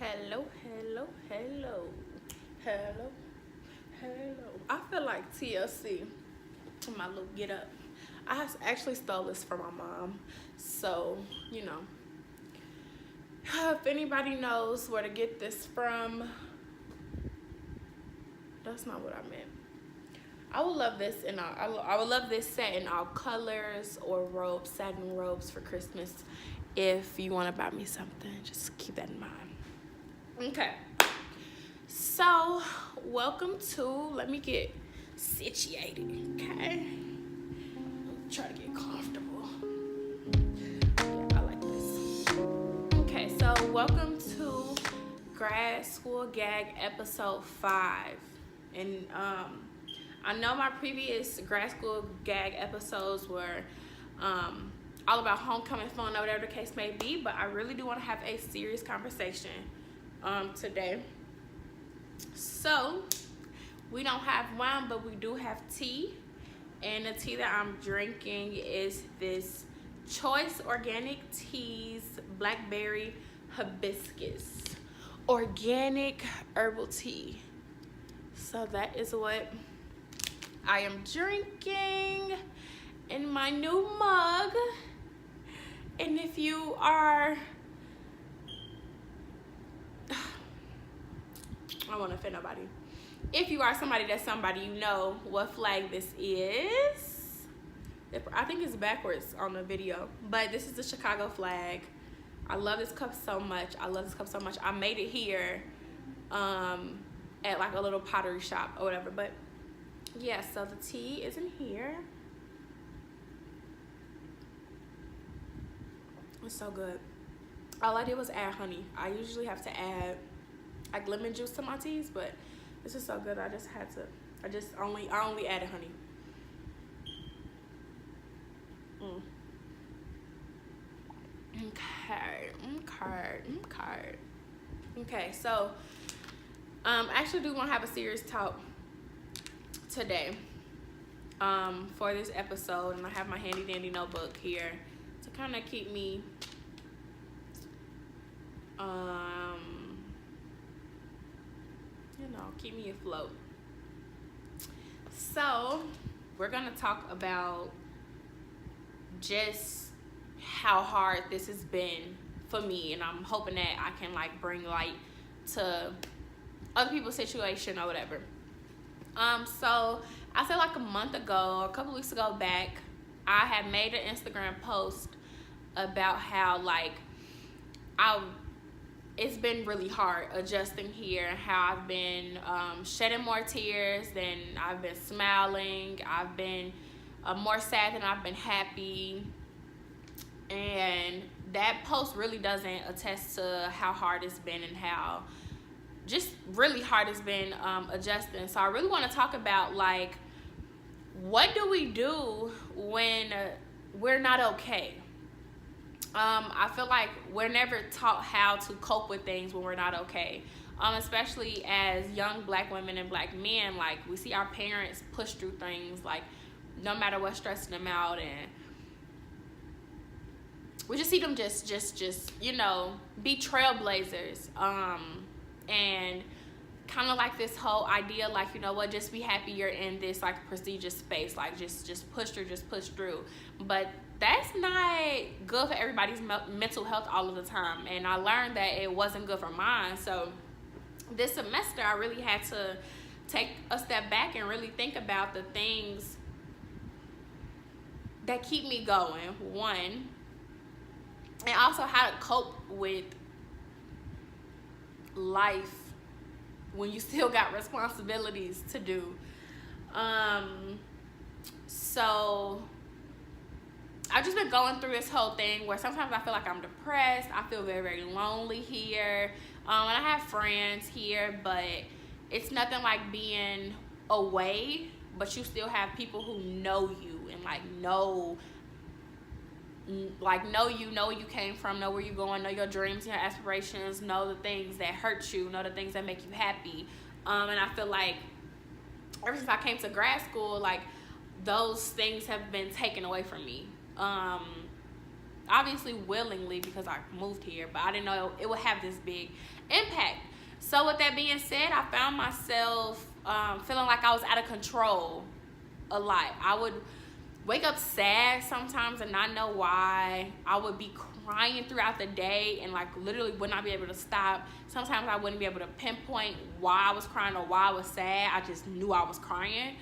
Hello, hello, hello, hello, hello. I feel like TLC in my little get up. Actually stole this from my mom. So, you know, if anybody knows where to get this from, that's not what I meant. I would love this I would love this set in all colors or robes, satin robes for Christmas. If you want to buy me something, just keep that in mind. Okay. So, welcome to, let me get situated, okay? Try to get comfortable. Yeah, I like this. Okay, so welcome to Grad School Gag episode 5. And I know my previous grad school gag episodes were all about homecoming fun or whatever the case may be, but I really do want to have a serious conversation today. So, we don't have wine, but we do have tea. And the tea that I'm drinking is this Choice Organic Teas Blackberry Hibiscus Organic Herbal Tea. So that is what I am drinking in my new mug. And if you are, I don't want to offend nobody. If you are somebody that's somebody, you know what flag this is. I think it's backwards on the video, but this is the Chicago flag. I love this cup so much. I made it here at like a little pottery shop or whatever, but yeah, so the tea is in here. It's so good. All I did was add honey. I usually have to add like lemon juice to my teas, but this is so good. I only added honey. Okay, so I actually do want to have a serious talk today for this episode, and I have my handy dandy notebook here to kind of keep me keep me afloat. So we're gonna talk about just how hard this has been for me, and I'm hoping that I can like bring light to other people's situation or whatever. So I said like a couple weeks ago back, I had made an Instagram post about how like it's been really hard adjusting here, how I've been shedding more tears than I've been smiling. I've been more sad than I've been happy. And that post really doesn't attest to how hard it's been and how just really hard it's been adjusting. So I really want to talk about like, what do we do when we're not okay? I feel like we're never taught how to cope with things when we're not okay. Especially as young black women and black men, like we see our parents push through things like no matter what's stressing them out, and we just see them just be trailblazers. And kind of like this whole idea, like, you know what, just be happy you're in this like prestigious space, like just push through. But that's not good for everybody's mental health all of the time, and I learned that it wasn't good for mine. So this semester I really had to take a step back and really think about the things that keep me going, one, and also how to cope with life when you still got responsibilities to do. So I've just been going through this whole thing where sometimes I feel like I'm depressed. I feel very, very lonely here. And I have friends here, but it's nothing like being away, but you still have people who know you and know you, know where you came from, know where you're going, know your dreams, your aspirations, know the things that hurt you, know the things that make you happy. And I feel like ever since I came to grad school, like those things have been taken away from me. obviously willingly because I moved here, but I didn't know it would have this big impact. So with that being said, I found myself feeling like I was out of control a lot. I would wake up sad sometimes and not know why. I would be crying throughout the day and like literally would not be able to stop. Sometimes I wouldn't be able to pinpoint why I was crying or why I was sad. I just knew I was crying.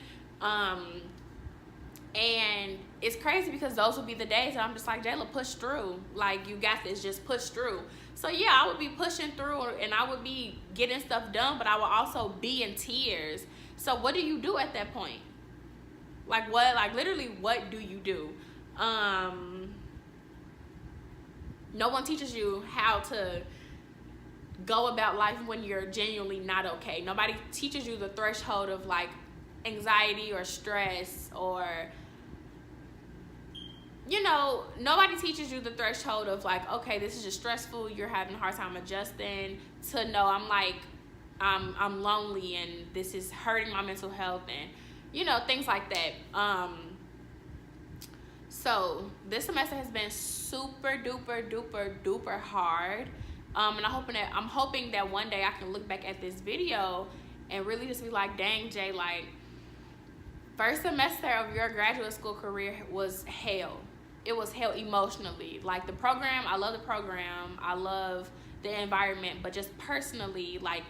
And it's crazy because those would be the days that I'm just like, Jayla, push through. Like, you got this, just push through. So yeah, I would be pushing through and I would be getting stuff done, but I would also be in tears. So what do you do at that point? Like what, like literally what do you do? No one teaches you how to go about life when you're genuinely not okay. Nobody teaches you the threshold of like anxiety or stress, or you know, nobody teaches you the threshold of like, okay, this is just stressful, you're having a hard time adjusting, to know I'm lonely and this is hurting my mental health, and you know, things like that. So this semester has been super duper hard, and I'm hoping that one day I can look back at this video and really just be like, dang, Jay, like, first semester of your graduate school career was hell. It was hell emotionally. Like, the program, I love the program, I love the environment, but just personally, like,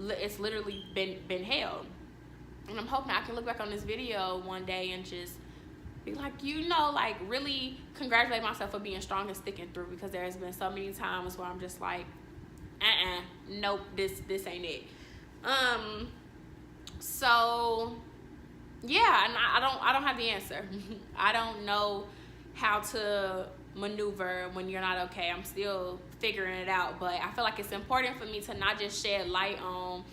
it's literally been hell. And I'm hoping I can look back on this video one day and just be like, you know, like really congratulate myself for being strong and sticking through, because there has been so many times where I'm just like, nope, this ain't it. So yeah, and I don't have the answer. I don't know how to maneuver when you're not okay. I'm still figuring it out, but I feel like it's important for me to not just shed light on,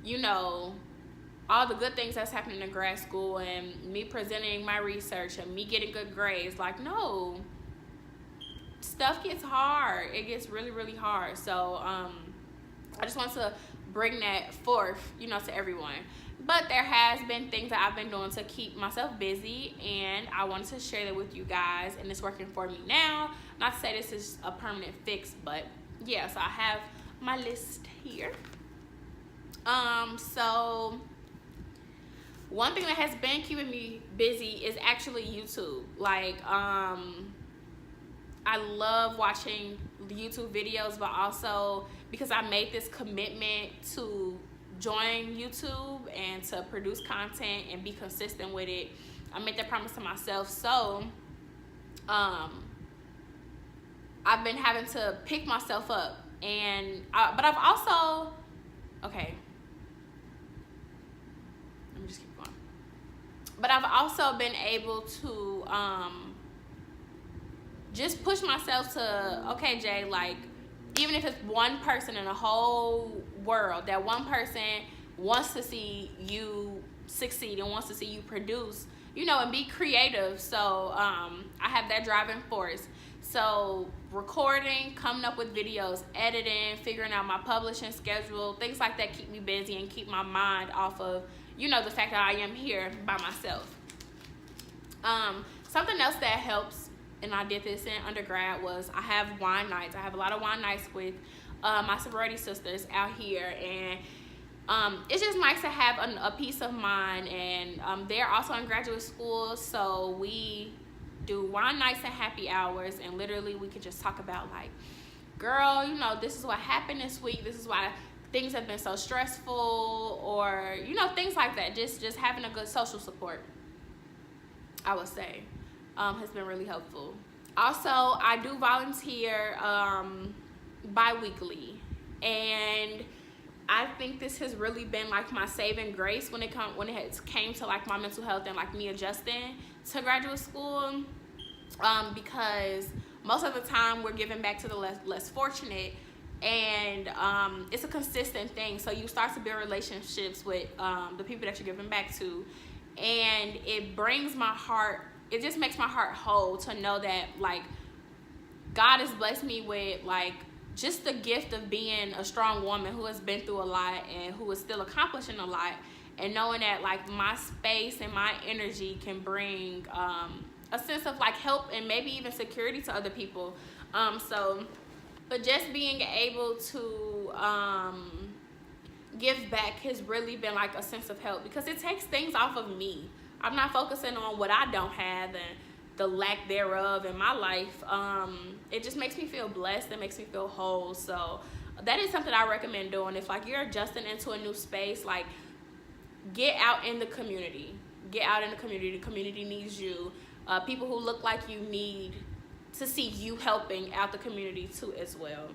you know, all the good things that's happening in grad school and me presenting my research and me getting good grades. Like, no, stuff gets hard. It gets really hard. So I just want to bring that forth, you know, to everyone. But there has been things that I've been doing to keep myself busy, and I wanted to share that with you guys, and it's working for me now. Not to say this is a permanent fix, but yeah, so I have my list here. So one thing that has been keeping me busy is actually YouTube. Like, I love watching YouTube videos, but also because I made this commitment to join YouTube and to produce content and be consistent with it, I made that promise to myself. So I've been having to pick myself up, and but I've also, okay, let me just keep going. But I've also been able to just push myself to, okay, Jay, like, even if it's one person in the whole world, that one person wants to see you succeed and wants to see you produce, you know, and be creative. So I have that driving force. So recording, coming up with videos, editing, figuring out my publishing schedule, things like that keep me busy and keep my mind off of, you know, the fact that I am here by myself. Something else that helps, and I did this in undergrad, was I have wine nights. I have a lot of wine nights with my sorority sisters out here, and it's just nice to have a peace of mind. And they're also in graduate school, so we do wine nights and happy hours, and literally we could just talk about, like, girl, you know, this is what happened this week, this is why things have been so stressful, or, you know, things like that. Just having a good social support, I would say, has been really helpful. Also, I do volunteer bi-weekly, and I think this has really been like my saving grace when it came to like my mental health and like me adjusting to graduate school, because most of the time we're giving back to the less fortunate, and it's a consistent thing. So you start to build relationships with the people that you're giving back to, and it brings my heart, it just makes my heart whole to know that, like, God has blessed me with, like, just the gift of being a strong woman who has been through a lot and who is still accomplishing a lot, and knowing that, like, my space and my energy can bring a sense of like help and maybe even security to other people. But just being able to give back has really been like a sense of help, because it takes things off of me. I'm not focusing on what I don't have and the lack thereof in my life. It just makes me feel blessed. It makes me feel whole. So that is something I recommend doing. If like you're adjusting into a new space, like get out in the community. Get out in the community. The community needs you. People who look like you need to see you helping out the community too as well.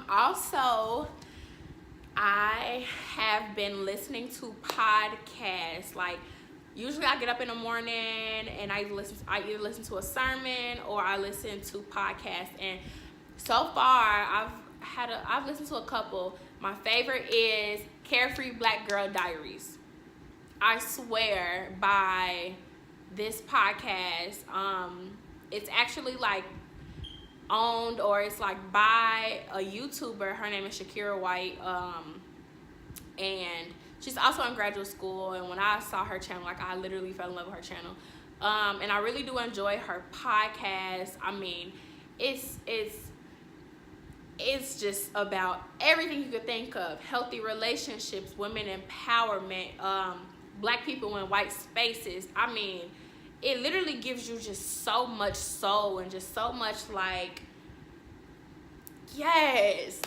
Also, I have been listening to podcasts. Like usually I get up in the morning and I either listen to a sermon or I listen to podcasts. And so far I've listened to a couple. My favorite is Carefree Black Girl Diaries. I swear by this podcast, it's actually like owned, or it's like by a YouTuber. Her name is Shakira White, and she's also in graduate school. And when I saw her channel, like I literally fell in love with her channel, and I really do enjoy her podcast. I mean, it's just about everything you could think of: healthy relationships, women empowerment, black people in white spaces. I mean, it literally gives you just so much soul and just so much like, yes,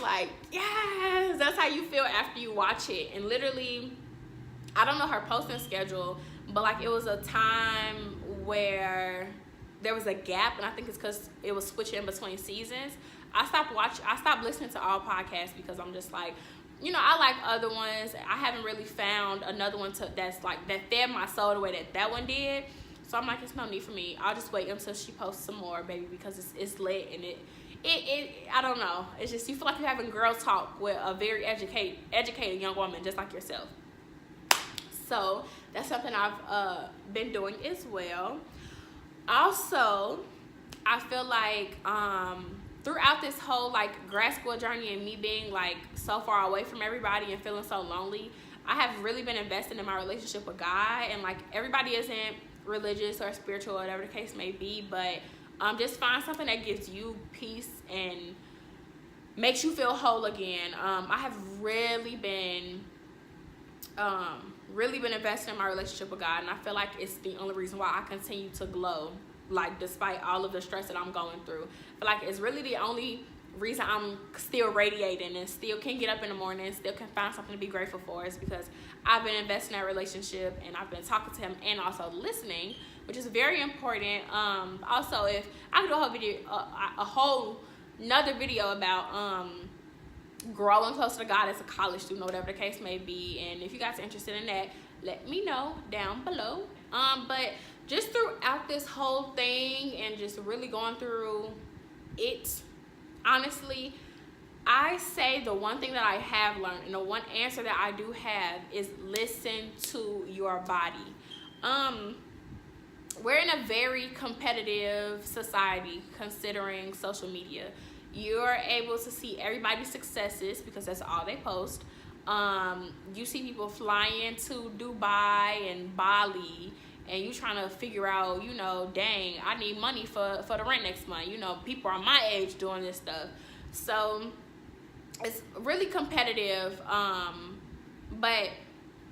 that's how you feel after you watch it. And literally, I don't know her posting schedule, but like it was a time where there was a gap, and I think it's because it was switching between seasons. I stopped listening to all podcasts because I'm just like, you know, I like other ones. I haven't really found another one that fed my soul the way that one did. So I'm like, it's no need for me. I'll just wait until she posts some more, baby, because it's lit. And it I don't know. It's just, you feel like you're having girl talk with a very educated young woman just like yourself. So that's something I've been doing as well. Also, I feel like throughout this whole like grad school journey and me being like so far away from everybody and feeling so lonely, I have really been investing in my relationship with God. And like, everybody isn't religious or spiritual or whatever the case may be, but just find something that gives you peace and makes you feel whole again. I have really been investing in my relationship with God, and I feel like it's the only reason why I continue to glow, like despite all of the stress that I'm going through. I feel like it's really the only reason I'm still radiating and still can get up in the morning and still can find something to be grateful for, is because I've been investing in that relationship, and I've been talking to him and also listening, which is very important. Also, if I could do a whole another video about growing closer to God as a college student or whatever the case may be, and if you guys are interested in that, let me know down below. But just throughout this whole thing and just really going through it, honestly, I say the one thing that I have learned and the one answer that I do have is listen to your body. We're in a very competitive society considering social media. You're able to see everybody's successes because that's all they post. You see people flying to Dubai and Bali, and you trying to figure out, you know, dang, I need money for the rent next month. You know, people are my age doing this stuff. So it's really competitive. But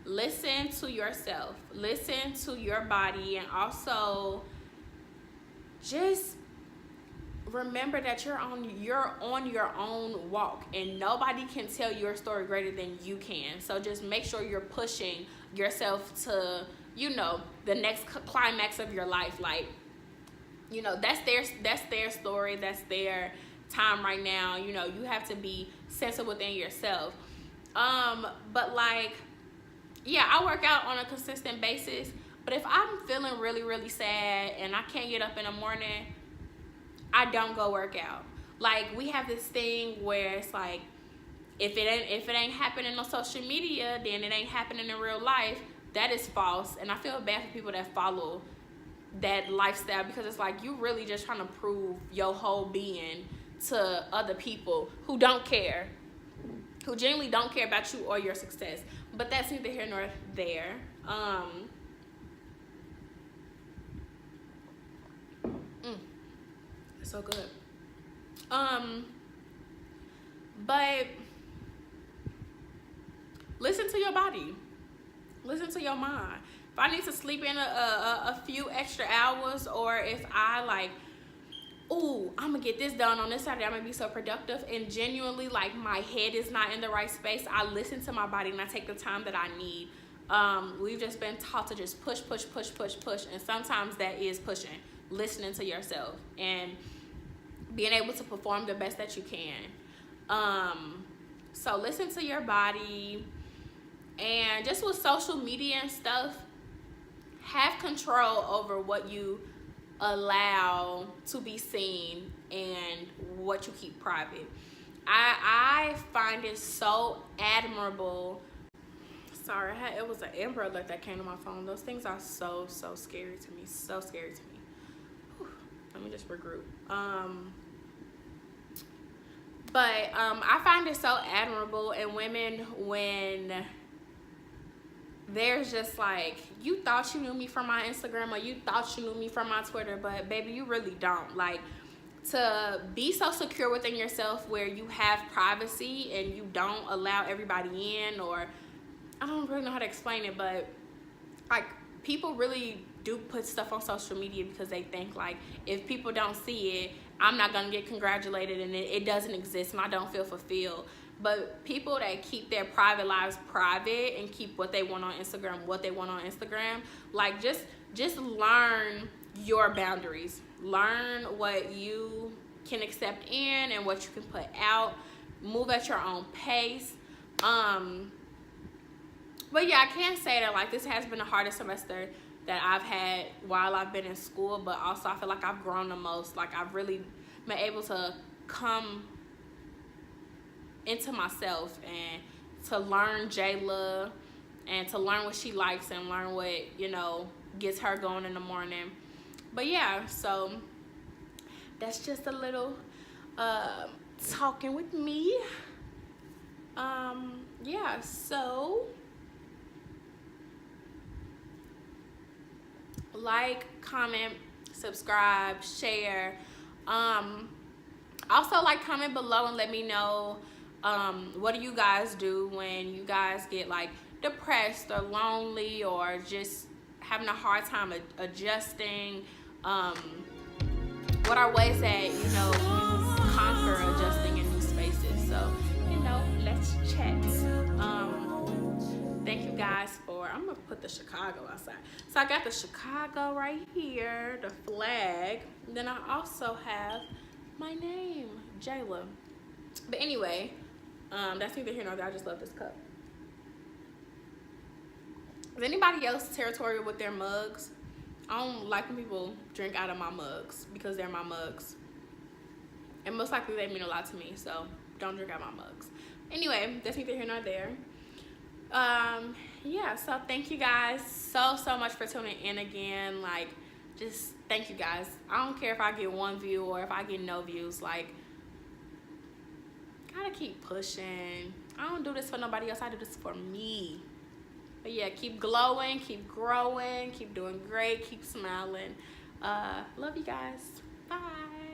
listen to yourself. Listen to your body, and also just remember that you're on your own walk, and nobody can tell your story greater than you can. So just make sure you're pushing yourself to, you know, the next climax of your life. Like, you know, that's their story, that's their time right now. You know, you have to be centered within yourself. But like, yeah, I work out on a consistent basis, but if I'm feeling really, really sad and I can't get up in the morning, I don't go work out. Like, we have this thing where it's like, if it ain't happening on social media, then it ain't happening in real life. That is false. And I feel bad for people that follow that lifestyle, because it's like you really just trying to prove your whole being to other people who don't care, who genuinely don't care about you or your success. But that's neither here nor there. It's so good. But listen to your body. Listen to your mind. If I need to sleep in a few extra hours, or if I like, ooh, I'm gonna get this done on this Saturday, I'm gonna be so productive, and genuinely like my head is not in the right space, I listen to my body and I take the time that I need. We've just been taught to just push, and sometimes that is pushing. Listening to yourself and being able to perform the best that you can. So listen to your body, and just with social media and stuff, have control over what you allow to be seen and what you keep private. I find it so admirable. Sorry, it was an Amber Alert that came to my phone. Those things are so scary to me. So scary to me. Whew. Let me just regroup. But I find it so admirable in women when there's just like, you thought you knew me from my Instagram, or you thought you knew me from my Twitter, but baby, you really don't. Like, to be so secure within yourself where you have privacy and you don't allow everybody in, or I don't really know how to explain it, but like, people really do put stuff on social media because they think like, if people don't see it, I'm not gonna get congratulated, and it doesn't exist, and I don't feel fulfilled. But people that keep their private lives private and keep what they want on Instagram, like, just learn your boundaries. Learn what you can accept in and what you can put out. Move at your own pace. But yeah, I can say that like, this has been the hardest semester that I've had while I've been in school, but also I feel like I've grown the most. Like, I've really been able to come into myself and to learn Jayla and to learn what she likes and learn what, you know, gets her going in the morning. But yeah, so that's just a little talking with me. Yeah, so like, comment, subscribe, share. Also, like, comment below and let me know, what do you guys do when you guys get like depressed or lonely or just having a hard time adjusting? What are ways that, you know, you conquer adjusting in new spaces? So, you know, let's chat. Thank you guys for, I'm gonna put the Chicago outside. So I got the Chicago right here, the flag. Then I also have my name, Jayla. But anyway, that's neither here nor there. I just love this cup. Is anybody else territorial with their mugs? I don't like when people drink out of my mugs because they're my mugs. And most likely they mean a lot to me, so don't drink out of my mugs. Anyway, that's neither here nor there. Yeah, so thank you guys so much for tuning in again. Like, just thank you guys. I don't care if I get 1 view or if I get no views. Like, gotta keep pushing. I don't do this for nobody else. I do this for me. But yeah, keep glowing, keep growing, keep doing great, keep smiling. Love you guys. Bye.